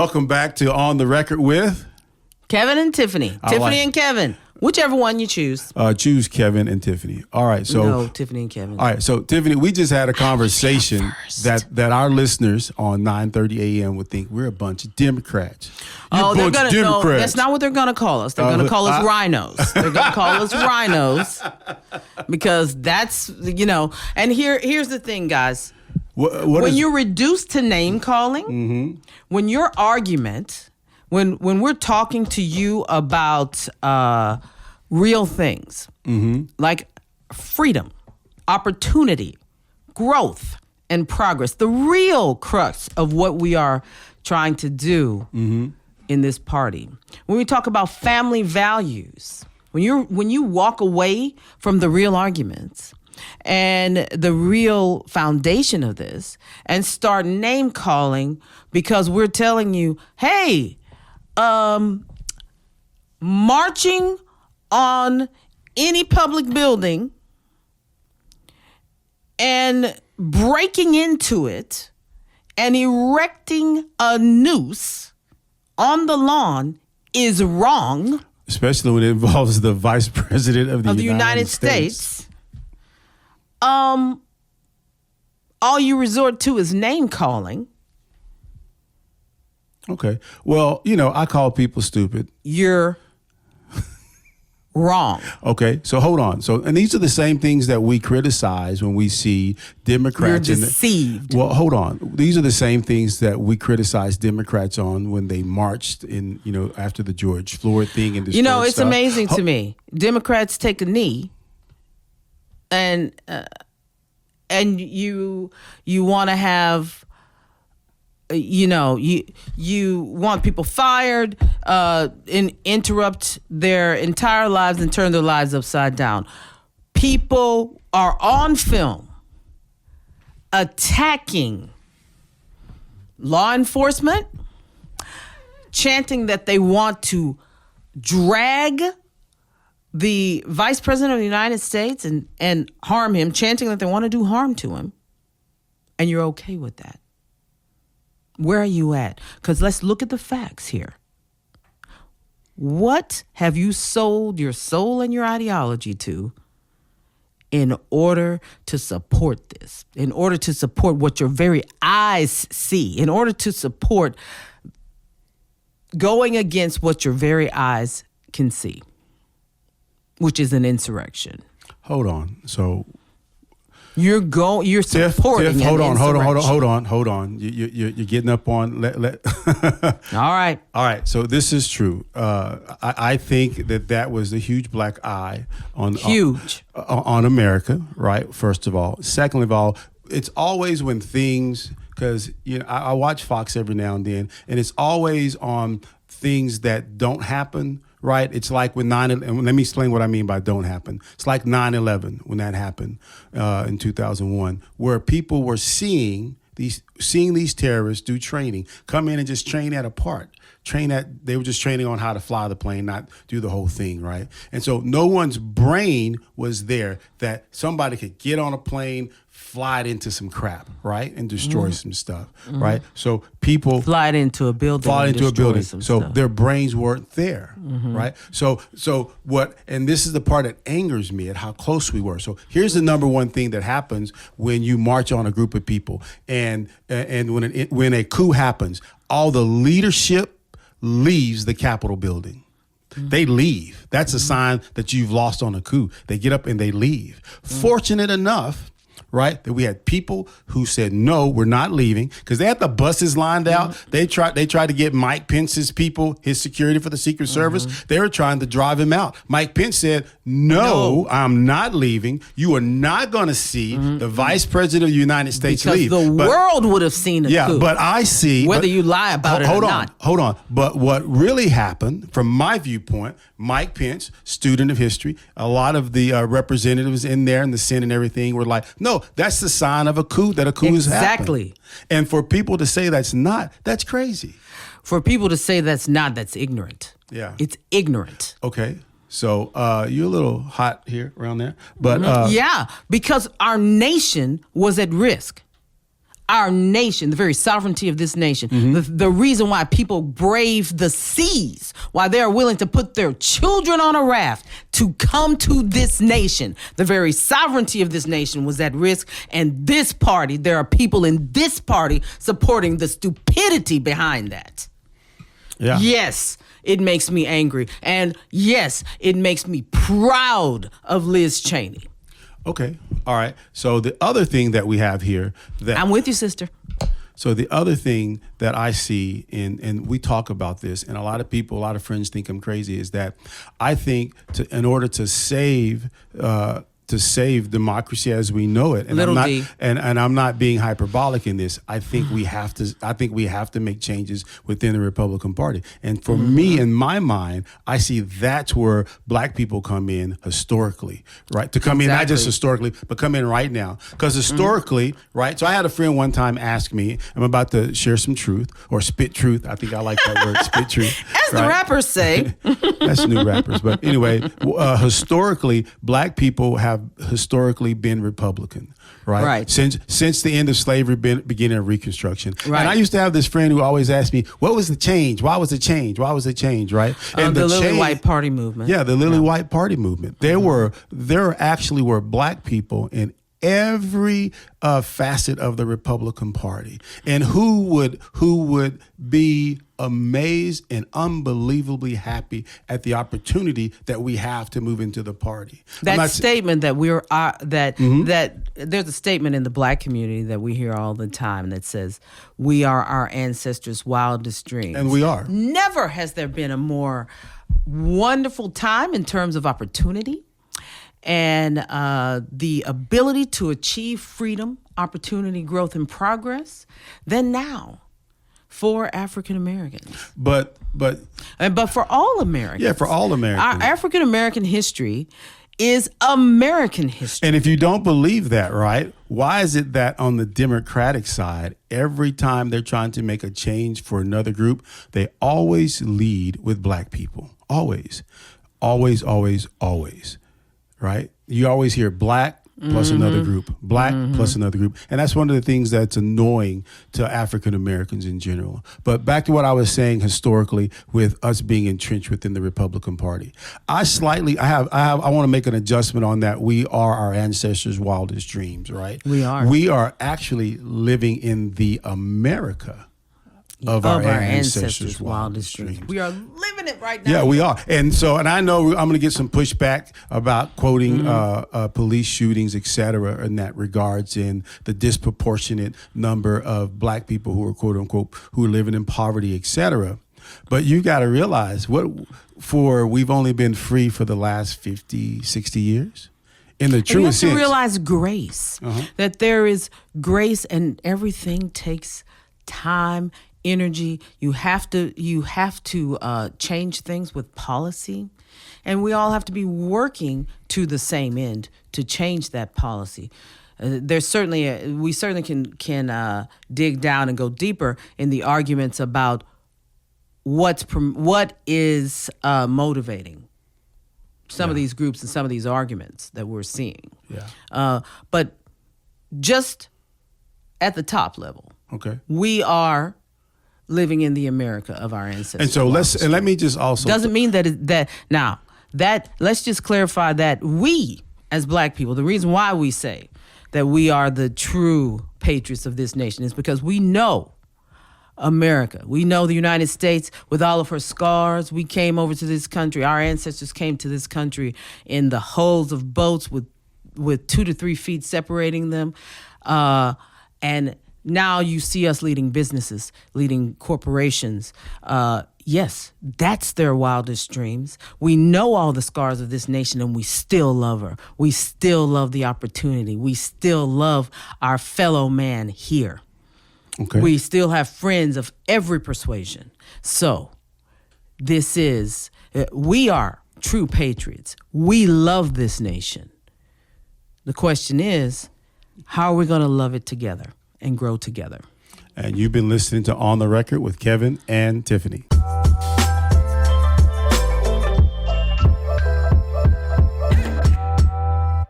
welcome back to On the Record with Kevin and Tiffany. Tiffany and Kevin. Whichever one you choose. Choose Kevin and Tiffany. All right. So no, Tiffany and Kevin. All right. So Tiffany, we just had a conversation that our listeners on 9:30 a.m. would think we're a bunch of Democrats. No, that's not what they're gonna call us. They're gonna call us rhinos. They're gonna call us rhinos because that's And here's the thing, guys. When you're reduced to name calling, when your argument. When we're talking to you about real things like freedom, opportunity, growth, and progress, the real crux of what we are trying to do in this party. When we talk about family values, when you walk away from the real arguments and the real foundation of this and start name calling because we're telling you, hey, marching on any public building and breaking into it and erecting a noose on the lawn is wrong. Especially when it involves the Vice President of the United States. All you resort to is name calling. Okay. Well, I call people stupid. You're wrong. Okay. So hold on. And these are the same things that we criticize when we see Democrats. You're deceived. Well, hold on. These are the same things that we criticize Democrats on when they marched after the George Floyd thing and this. It's stuff. Amazing to me. Democrats take a knee and you want to have. You want people fired, and interrupt their entire lives and turn their lives upside down. People are on film attacking law enforcement, chanting that they want to drag the Vice President of the United States and harm him, chanting that they want to do harm to him, and you're okay with that. Where are you at? Because let's look at the facts here. What have you sold your soul and your ideology to in order to support this? In order to support what your very eyes see? In order to support going against what your very eyes can see, which is an insurrection. Hold on. So... You're supporting. Tiff, hold on. You're getting up on. All right. So this is true. I think that was a huge black eye on America. Right. First of all. Second of all, it's always when things because I watch Fox every now and then, and it's always on things that don't happen. Right, it's like when and let me explain what I mean by don't happen. It's like 9/11 when that happened in 2001, where people were seeing these terrorists do training, come in and just train at a part. They were just training on how to fly the plane, not do the whole thing, right? And so no one's brain was there that somebody could get on a plane, fly it into some crap, right, and destroy some stuff, right? So people fly it into a building. So their brains weren't there, right? So what? And this is the part that angers me at how close we were. So here's the number one thing that happens when you march on a group of people, and when a coup happens, all the leadership leaves the Capitol building. They leave. That's a sign that you've lost on a coup. They get up and they leave. Fortunate enough, right, that we had people who said, no, we're not leaving, because they had the buses lined out. They tried to get Mike Pence's people, his security for the Secret Service. They were trying to drive him out. Mike Pence said, no, I'm not leaving. You are not going to see the Vice President of the United States leave. Because the world would have seen a coup. Yeah, but I see. Whether you lie about it or not. Hold on. But what really happened, from my viewpoint, Mike Pence, student of history, a lot of the representatives in there in the Senate and everything were like, no, that's the sign of a coup, that a coup has happened. Exactly. And for people to say that's not, that's crazy. For people to say that's not, that's ignorant. Yeah. It's ignorant. Okay. So you're a little hot here around there. But yeah, because our nation was at risk. our nation, the very sovereignty of this nation, the reason why people brave the seas, why they are willing to put their children on a raft to come to this nation, the very sovereignty of this nation was at risk. And this party, there are people in this party supporting the stupidity behind that. Yeah. Yes, it makes me angry. And yes, it makes me proud of Liz Cheney. Okay. All right. So the other thing that we have here that I'm with you, sister. So the other thing that I see and we talk about this, and a lot of people, a lot of friends think I'm crazy, is that I think in order to save democracy as we know it, and I'm not being hyperbolic in this. I think we have to make changes within the Republican Party. And for me, in my mind, I see that's where black people come in historically, right? To come in, not just historically, but come in right now. Because historically, right? So I had a friend one time ask me, I'm about to share some truth or spit truth. I think I like that word, spit truth. As the rappers say. That's new rappers. But anyway, historically, black people have historically been Republican, right? Since the end of slavery, beginning of Reconstruction. Right. And I used to have this friend who always asked me, what was the change? Why was it change? Why was it change, right? And the Lily White Party movement. Yeah, the Lily White Party movement. There actually were black people in every facet of the Republican Party. And who would be amazed and unbelievably happy at the opportunity that we have to move into the party. That statement that that there's a statement in the black community that we hear all the time that says we are our ancestors' wildest dreams. And we are. Never has there been a more wonderful time in terms of opportunity and the ability to achieve freedom, opportunity, growth, and progress than now for African Americans. But for all Americans. Yeah, for all Americans. Our African American history is American history. And if you don't believe that, right, why is it that on the Democratic side, every time they're trying to make a change for another group, they always lead with black people? Always. Always, always, always. Right? You always hear black plus another group, black plus another group. And that's one of the things that's annoying to African Americans in general. But back to what I was saying historically with us being entrenched within the Republican Party. I want to make an adjustment on that. We are our ancestors' wildest dreams, right? We are. We are actually living in the America of our ancestors' wildest dreams. We are living it right now. Yeah, we are. And I know I'm going to get some pushback about quoting police shootings, et cetera, in that regards, in the disproportionate number of black people who are, quote unquote, who are living in poverty, et cetera. But you got to realize we've only been free for the last 50, 60 years. In the truest sense. You have to realize grace, that there is grace and everything takes time, energy. You have to change things with policy, and we all have to be working to the same end to change that policy. We certainly can dig down and go deeper in the arguments about what is motivating some of these groups and some of these arguments that we're seeing. Yeah. But just at the top level, okay, we are living in the America of our ancestors. And so let me just also doesn't mean that let's just clarify that we as black people, the reason why we say that we are the true patriots of this nation is because we know America. We know the United States with all of her scars. We came over to this country. Our ancestors came to this country in the hulls of boats with 2 to 3 feet separating them. And now you see us leading businesses, leading corporations. Yes, that's their wildest dreams. We know all the scars of this nation, and we still love her. We still love the opportunity. We still love our fellow man here. Okay. We still have friends of every persuasion. So we are true patriots. We love this nation. The question is, how are we going to love it together and grow together? And you've been listening to On the Record with Kevin and Tiffany.